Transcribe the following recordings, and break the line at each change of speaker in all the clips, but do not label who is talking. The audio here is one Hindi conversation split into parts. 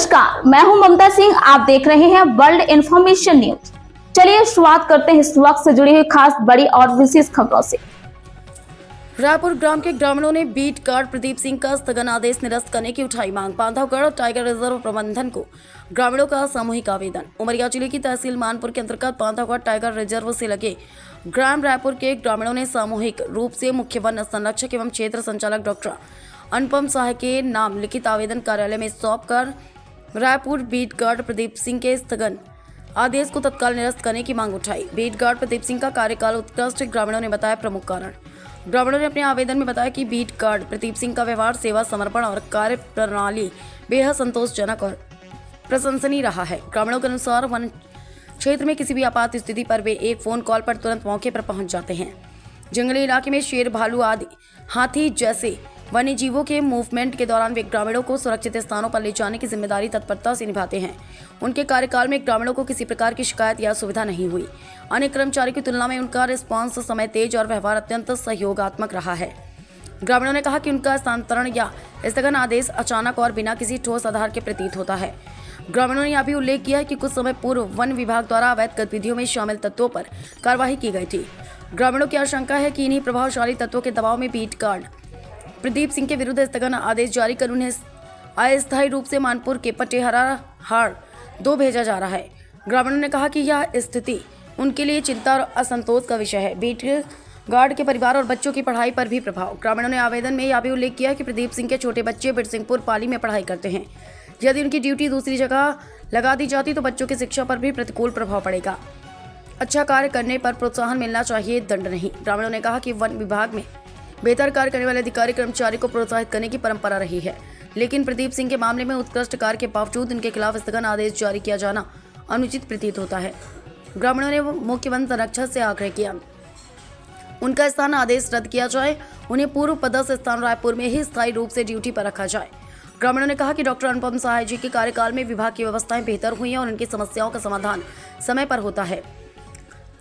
नमस्कार, मैं हूं ममता सिंह। आप देख रहे हैं वर्ल्ड इंफॉर्मेशन न्यूज। चलिए शुरुआत करते हैं इस वक्त से जुड़ी हुई खास बड़ी और विशेष खबरों से।
रायपुर ग्राम के ग्रामीणों ने बीट गार्ड प्रदीप सिंह का स्थगन आदेश निरस्त करने की उठाई मांग। बांधवगढ़ टाइगर रिजर्व प्रबंधन को ग्रामीणों का सामूहिक आवेदन। उमरिया जिले की तहसील मानपुर के अंतर्गत बांधवगढ़ टाइगर रिजर्व से लगे ग्राम रायपुर के ग्रामीणों ने सामूहिक रूप से मुख्य वन संरक्षक एवं क्षेत्र संचालक डॉक्टर अनुपम साह के नाम लिखित आवेदन कार्यालय में सौंपकर रायपुर बीट गार्ड प्रदीप सिंह के स्थगन आदेश को तत्काल निरस्त करने की मांग उठाई। बीट गार्ड प्रदीप सिंह का कार्यकाल उत्कृष्ट ग्रामीणों ने बताया प्रमुख कारण। ग्रामीणों ने अपने आवेदन में बताया कि बीट गार्ड प्रदीप सिंह का व्यवहार, सेवा, समर्पण और कार्य प्रणाली बेहद संतोषजनक और प्रशंसनीय रहा है। ग्रामीणों के अनुसार वन क्षेत्र में किसी भी आपात स्थिति पर वे एक फोन कॉल पर तुरंत मौके पर पहुंच जाते हैं। जंगली इलाके में शेर, भालू आदि हाथी जैसे वन्य जीवों के मूवमेंट के दौरान वे ग्रामीणों को सुरक्षित स्थानों पर ले जाने की जिम्मेदारी तत्परता से निभाते हैं। उनके कार्यकाल में ग्रामीणों को किसी प्रकार की शिकायत या सुविधा नहीं हुई। अन्य कर्मचारी की तुलना में उनका रिस्पांस समय तेज और व्यवहार अत्यंत सहयोगात्मक रहा है। ग्रामीणों ने कहा कि उनका स्थानांतरण या स्थगन आदेश अचानक और बिना किसी ठोस आधार के प्रतीत होता है। ग्रामीणों ने यह भी उल्लेख किया है कि कुछ समय पूर्व वन विभाग द्वारा अवैध गतिविधियों में शामिल तत्वों पर कार्रवाई की गई थी। ग्रामीणों की आशंका है कि इन्हीं प्रभावशाली तत्वों के दबाव में बीट गार्ड प्रदीप सिंह के विरुद्ध स्थगन आदेश जारी कर उन्हें अस्थायी रूप से मानपुर के पटेहरा हाड़ 2 भेजा जा रहा है। ग्रामीणों ने कहा कि यह स्थिति उनके लिए चिंता और असंतोष का विषय है। बीट गार्ड के परिवार और बच्चों की पढ़ाई पर भी प्रभाव। ग्रामीणों ने आवेदन में यह भी उल्लेख किया कि प्रदीप सिंह के छोटे बच्चे बिरसिंहपुर पाली में पढ़ाई करते हैं। यदि उनकी ड्यूटी दूसरी जगह लगा दी जाती तो बच्चों की शिक्षा पर भी प्रतिकूल प्रभाव पड़ेगा। अच्छा कार्य करने पर प्रोत्साहन मिलना चाहिए, दंड नहीं। ग्रामीणों ने कहा कि वन विभाग में बेहतर कार्य करने वाले अधिकारी कर्मचारी को प्रोत्साहित करने की परंपरा रही है, लेकिन प्रदीप सिंह के मामले में उत्कृष्ट कार्य के बावजूद उनके खिलाफ स्थगन आदेश जारी किया जाना अनुचित प्रतीत होता है। ग्रामीणों ने मुख्य वन संरक्षक से आग्रह किया उनका स्थान आदेश रद्द किया जाए, उन्हें पूर्व पदस्थ स्थान रायपुर में ही स्थायी रूप से ड्यूटी पर रखा जाए। ग्रामीणों ने कहा कि डॉक्टर अनुपम साह जी के कार्यकाल में विभाग की व्यवस्थाएं बेहतर हुई हैं और उनकी समस्याओं का समाधान समय पर होता है।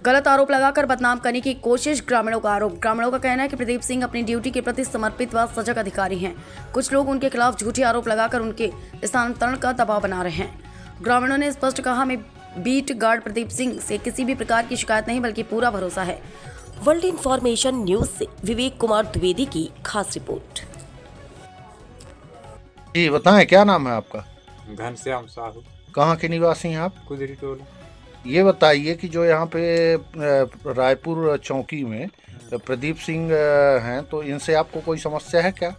गलत आरोप लगाकर बदनाम करने की कोशिश, ग्रामीणों का आरोप। ग्रामीणों का कहना है कि प्रदीप सिंह अपनी ड्यूटी के प्रति समर्पित व सजग अधिकारी हैं। कुछ लोग उनके खिलाफ झूठे आरोप लगाकर उनके स्थानांतरण का दबाव बना रहे हैं। ग्रामीणों ने स्पष्ट कहा, हमें बीट गार्ड प्रदीप सिंह से किसी भी प्रकार की शिकायत नहीं बल्कि पूरा भरोसा है।
वर्ल्ड इंफॉर्मेशन न्यूज से विवेक कुमार द्विवेदी की खास रिपोर्ट।
जी बताएं, क्या नाम है आपका?
घनश्याम साहू।
कहाँ के निवासी हैं आप?
कुदरी टोला।
ये बताइए कि जो यहाँ पे रायपुर चौकी में प्रदीप सिंह हैं, तो इनसे आपको कोई समस्या है क्या?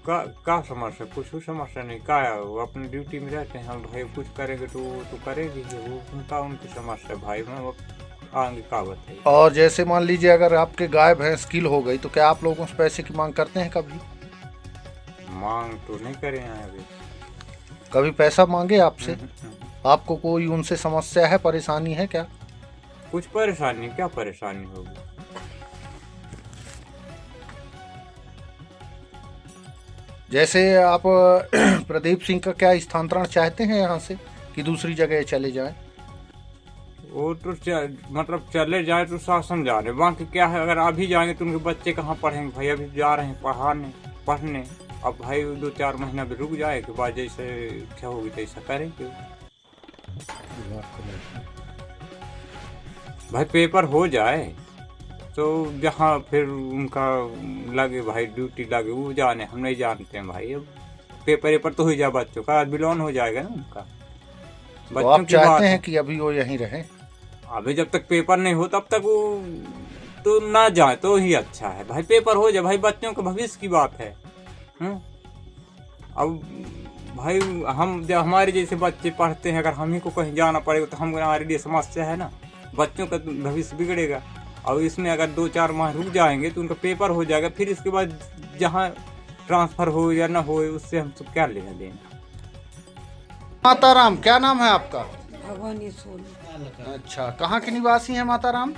का समस्या? कुछ समस्या नहीं। का है वो अपनी ड्यूटी में रहते हैं। हम भाई कुछ करेंगे तो करेगी वो उनकी समस्या भाई। मैं आगे का बताइए।
और जैसे मान लीजिए अगर आपके गाय भैंस किल हो गई तो क्या आप लोगों से पैसे की मांग करते हैं कभी?
मांग तो नहीं करे हैं अभी।
कभी पैसा मांगे आपसे? आपको कोई उनसे समस्या है, परेशानी है क्या?
कुछ परेशानी? क्या परेशानी होगी?
जैसे आप प्रदीप सिंह का क्या स्थानांतरण चाहते हैं यहाँ से कि दूसरी जगह चले जाएं?
वो तो मतलब चले जाए तो शासन जा रहे। बाकी क्या है, अगर अभी जाएंगे तो उनके बच्चे कहाँ पढ़ेंगे भाई? अभी जा रहे हैं पढ़ने। अब भाई 2-4 महीना भी रुक जाए के बाद जैसे क्या होगी तैसा करेंगे। भाई पेपर हो जाए तो जहाँ फिर उनका लगे भाई ड्यूटी लगे वो जाने, हम नहीं जानते हैं भाई। अब पेपर तो हो जाए बच्चों का, बिलोन हो जाएगा ना उनका।
तो आप चाहते हैं कि अभी वो यहीं रहे?
अभी जब तक पेपर नहीं हो तब तक वो तो ना जाए तो ही अच्छा है भाई। पेपर हो जाए भाई, बच्चों के भविष्य की बात है। अब भाई हम जब हमारे जैसे बच्चे पढ़ते हैं, अगर हम ही को कहीं जाना पड़ेगा तो हमारे लिए समस्या है ना। बच्चों का भविष्य बिगड़ेगा। और इसमें अगर 2-4 माह रुक जाएंगे तो उनका पेपर हो जाएगा, फिर इसके बाद जहाँ ट्रांसफर हो या ना हो उससे हम सब क्या लेना देना।
माताराम, क्या नाम है आपका?
भवानी सोनी।
अच्छा, कहाँ के निवासी हैं माताराम?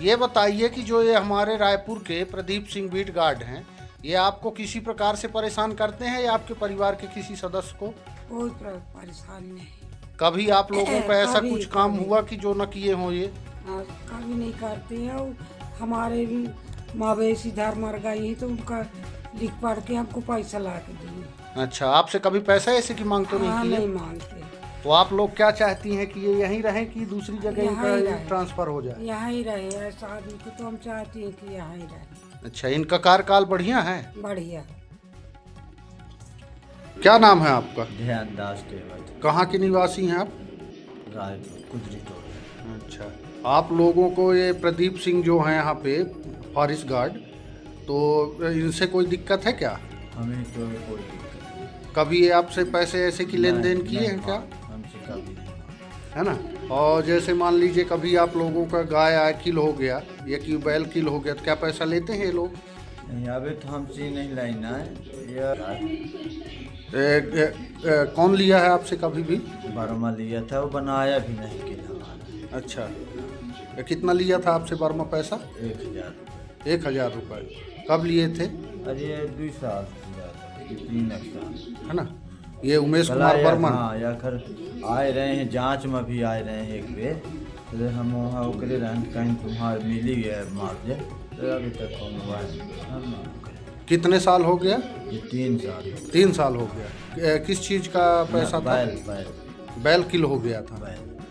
ये बताइए कि जो ये हमारे रायपुर के प्रदीप सिंह बीट गार्ड हैं, ये आपको किसी प्रकार से परेशान करते हैं या आपके परिवार के किसी सदस्य को?
कोई परेशान नहीं।
कभी आप लोगों का ऐसा कुछ काम हुआ कि जो न किए हो ये?
कभी नहीं करते हैं। हमारे मवेशी इधर मर गई तो उनका लिख पढ़ के हमको पैसा ला के दिए।
अच्छा, आपसे कभी पैसा ऐसे की मांग तो
हाँ
नहीं
नहीं
की?
मांगते,
तो आप लोग क्या चाहती हैं कि ये यहीं रहें कि दूसरी जगह
यहाँ ही
इनका
रहें।
ट्रांसफर हो जाए?
यहाँ ही रहे। ऐसा आदमी को तो हम चाहते हैं कि यहाँ ही रहे।
अच्छा, इनका कार्यकाल बढ़िया है।
बढ़िया।
क्या नाम है आपका?
ध्यान दास टेबल,
कहाँ के निवासी हैं आप?
रायपुर कुदरी टोल।
अच्छा, आप लोगों को ये प्रदीप सिंह जो हैं यहाँ पे फॉरेस्ट गार्ड, तो इनसे कोई दिक्कत है क्या?
हमें तो कोई दिक्कत नहीं।
कभी ये आपसे पैसे ऐसे की लेन देन किए हैं क्या?
हमसे कभी नहीं।
है ना। और जैसे मान लीजिए कभी आप लोगों का गाय आय किल हो गया या कि बैल किल हो गया, तो क्या पैसा लेते हैं ये लोग?
नहीं, अभी तो हमसे नहीं लेना है।
कौन लिया है आपसे कभी भी?
बर्मा लिया था, वो बनाया भी नहीं किला हमारा।
अच्छा, कितना लिया था आपसे बर्मा पैसा?
1000।
1000 रुपये। कब लिए थे?
अरे 2 साल से ज़्यादा, 3 साल।
है ना। ये उमेश कुमार बर्मन।
हाँ, या कर आए रहे हैं, जांच में भी आए रहे हैं एक बेर। तो हम वहाँ उकरे रहे कहीं तुम्हारे मिली गया मुआवजे, तो अभी तक कौन हुआ है।
कितने साल हो गया?
ये 3 साल।
3 साल हो गया। किस चीज़ का पैसा था? बैल किल हो गया था,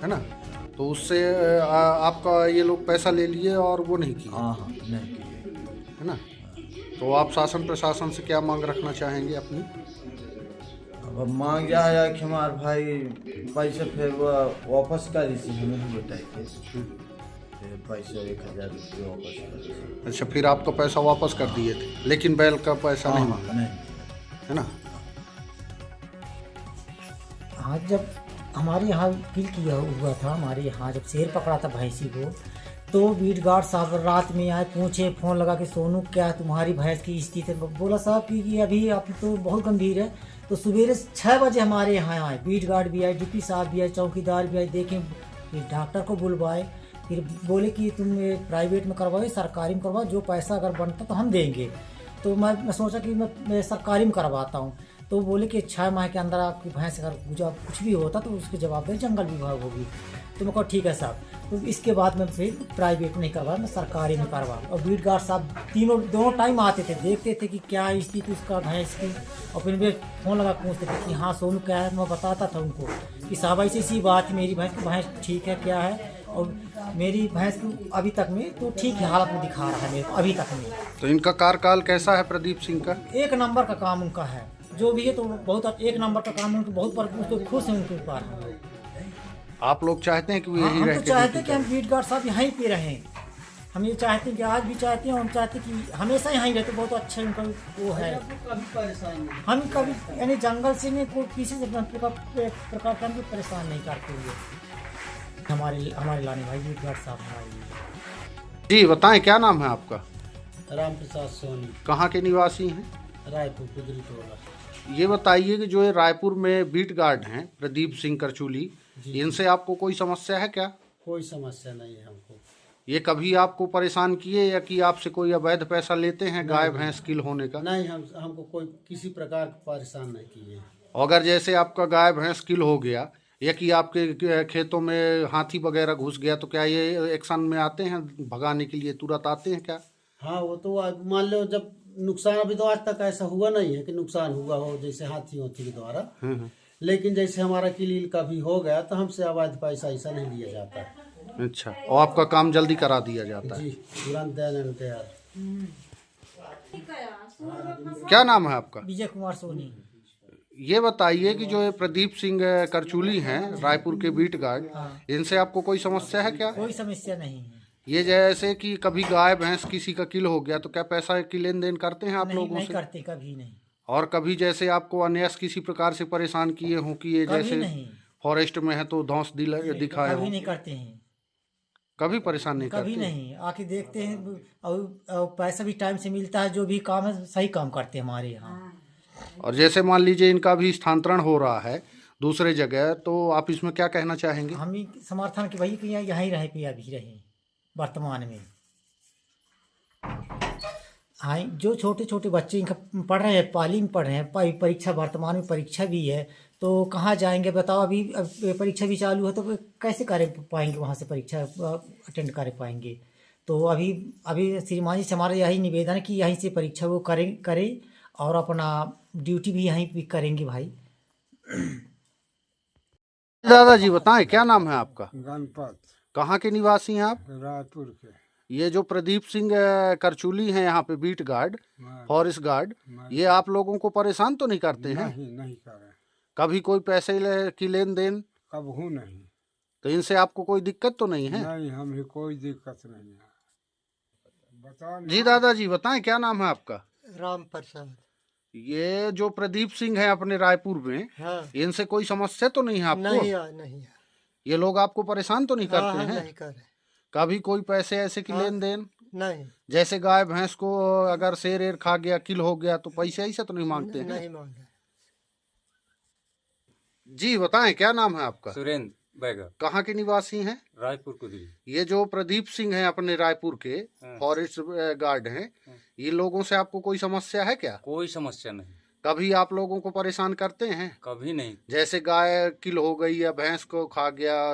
है ना। तो उससे आपका ये लोग पैसा ले लिए और वो नहीं किए?
हाँ, नहीं किए,
है ना। तो आप शासन प्रशासन से क्या मांग रखना चाहेंगे अपनी?
अब मांग जाए कि हमारे भाई पैसे फिर वो वापस कर दी, हमें भी बताए थे। फिर पैसे 1000 रुपये वापस कर दी।
अच्छा, फिर आपका पैसा वापस कर दिए थे, लेकिन बैल का पैसा नहीं मांगा,
नहीं।
है ना।
हाँ, जब हमारे यहाँ किल किया हुआ था, हमारे यहाँ जब शेर पकड़ा था भैंसी को, तो बीट गार्ड साहब रात में आए, पूछे, फ़ोन लगा के सोनू क्या तुम्हारी भैंस की स्थिति है? बोला साहब कि अभी आप तो बहुत गंभीर है। तो सवेरे 6 बजे हमारे यहाँ आए, बीट गार्ड भी आए, डिप्टी साहब भी आए, चौकीदार भी आए, देखें, फिर डॉक्टर को बुलवाए, फिर बोले कि तुम प्राइवेट में करवाओ, सरकारी में करवाओ, जो पैसा अगर बनता तो हम देंगे। तो मैं सोचा कि मैं सरकारी में करवाता हूँ। तो बोले कि 6 माह के अंदर आपकी भैंस अगर कुछ भी होता तो उसकी जवाबदारी जंगल विभाग होगी। तो मैं कहा ठीक है साहब। तो इसके बाद मैं फिर प्राइवेट नहीं करवा, मैं सरकारी में करवा। और बीट गार्ड साहब दोनों टाइम आते थे, देखते थे कि क्या स्थिति उसका भैंस की, और फिर वे फ़ोन लगा पूछते थे कि हाँ सोनू क्या है। मैं बताता था उनको कि साहब ऐसी सी बात, मेरी भैंस ठीक है, क्या है, और मेरी भैंस को अभी तक में तो ठीक है हालत में दिखा रहा है मेरे को अभी तक में।
तो इनका कार्यकाल कैसा है प्रदीप सिंह का?
1 नंबर का काम उनका है, जो भी है तो बहुत 1 नंबर का काम है उनको, बहुत पर उसको खुश हैं उनके ऊपर।
आप लोग चाहते हैं कि वो यही
हम
रह
तो
के
चाहते हैं कि हम बीट गार्ड साहब यहीं पे रहें। हम ये चाहते हैं कि आज भी चाहते हैं, हम चाहते हैं कि हमेशा यहीं रहते, बहुत अच्छा उनका वो है। हम कभी यानी जंगल से नहीं कोई किसी से प्रकार का भी परेशान नहीं करते हुए हमारे लाने भाई बीट गार्ड साहब हमारे लिए।
जी बताएं, क्या नाम है आपका?
राम प्रसाद सोनी,
कहाँ के निवासी हैं?
रायपुर कुदरी टोला।
ये बताइए कि जो ये रायपुर में बीट गार्ड हैं प्रदीप सिंह करचूली, इनसे आपको कोई समस्या है क्या?
कोई समस्या नहीं है हमको।
ये कभी आपको परेशान किए या कि आपसे कोई अवैध पैसा लेते हैं गाय भैंस किल होने का?
नहीं, हमको कोई किसी प्रकार परेशान नहीं किए।
अगर जैसे आपका गाय भैंस किल हो गया या कि आपके खेतों में हाथी वगैरह घुस गया, तो क्या ये एक्शन में आते हैं भगाने के लिए, तुरंत आते हैं क्या?
हाँ, वो तो मान लो जब नुकसान, अभी तो आज तक ऐसा हुआ नहीं है कि नुकसान हुआ हो जैसे हाथी के द्वारा, लेकिन जैसे हमारा किल कभी हो गया तो हमसे अवैध पैसा ऐसा नहीं लिया जाता है।
अच्छा, और आपका काम जल्दी करा दिया जाता है?
जी, तुरंत देने तैयार।
क्या नाम है आपका?
विजय कुमार सोनी।
ये बताइए कि जो ये प्रदीप सिंह करचूली हैं रायपुर के बीट गार्ड, इनसे आपको कोई समस्या है क्या?
कोई समस्या नहीं है।
ये जैसे कि कभी गाय भैंस किसी का किल हो गया तो क्या पैसा की लेन देन करते हैं आप लोगों
नहीं
से?
करते, कभी नहीं।
और कभी जैसे आपको अन्य किसी प्रकार से परेशान किए हों कि ये
कभी
जैसे
नहीं,
फॉरेस्ट में है तो धौंस दिखाए
कभी
हों?
नहीं करते हैं,
कभी परेशान नहीं
कभी
करते?
नहीं। आके देखते हैं और पैसा भी टाइम से मिलता है, जो भी काम है सही काम करते हैं हमारे यहाँ।
और जैसे मान लीजिए इनका भी स्थानांतरण हो रहा है दूसरे जगह, तो आप इसमें क्या कहना चाहेंगे?
हम ही समर्थन कि भाई कि यहीं रहे पे अभी रहे वर्तमान में। हाँ, जो छोटे छोटे बच्चे इनका पढ़ रहे हैं, पाली में पढ़ रहे हैं, परीक्षा वर्तमान में परीक्षा भी है, तो कहाँ जाएंगे बताओ? अभी परीक्षा भी चालू है तो कैसे कर पाएंगे, वहाँ से परीक्षा अटेंड कर पाएंगे? तो अभी श्रीमान जी से हमारा यही निवेदन है कि यहीं से परीक्षा वो करें और अपना ड्यूटी भी यहीं पे करेंगे भाई।
दादाजी बताएं क्या नाम है आपका?
गणपत
कहाँ के निवासी हैं आप?
रायपुर के।
ये जो प्रदीप सिंह करचूली हैं यहाँ पे बीट गार्ड, फॉरेस्ट गार्ड, ये आप लोगों को परेशान तो नहीं करते हैं?
नहीं कर रहे।
कभी कोई पैसे की लेन देन?
कबहू नहीं।
तो इनसे आपको कोई दिक्कत तो नहीं है?
नहीं, हमें कोई दिक्कत नहीं है। बताओ
जी दादाजी बताएं क्या नाम है आपका?
राम प्रसाद।
ये जो प्रदीप सिंह है अपने रायपुर में,
हाँ।
इनसे कोई समस्या तो नहीं है आपको?
नहीं।
ये लोग आपको परेशान तो नहीं करते हैं?
नहीं कर रहे।
कभी कोई पैसे ऐसे की लेन देन?
नहीं।
जैसे गाय भैंस को अगर शेर एर खा गया, किल हो गया, तो पैसे ऐसे तो नहीं मांगते हैं?
नहीं मांगे।
जी बताएं क्या नाम है आपका?
सुरेंद्र बैगर,
कहाँ के निवासी हैं?
रायपुर कुदरी।
ये जो प्रदीप सिंह हैं अपने रायपुर के फॉरेस्ट गार्ड हैं, ये लोगों से आपको कोई समस्या है क्या?
कोई समस्या नहीं,
कभी आप लोगों को परेशान करते हैं?
कभी नहीं।
जैसे गाय किल हो गई या भैंस को खा गया,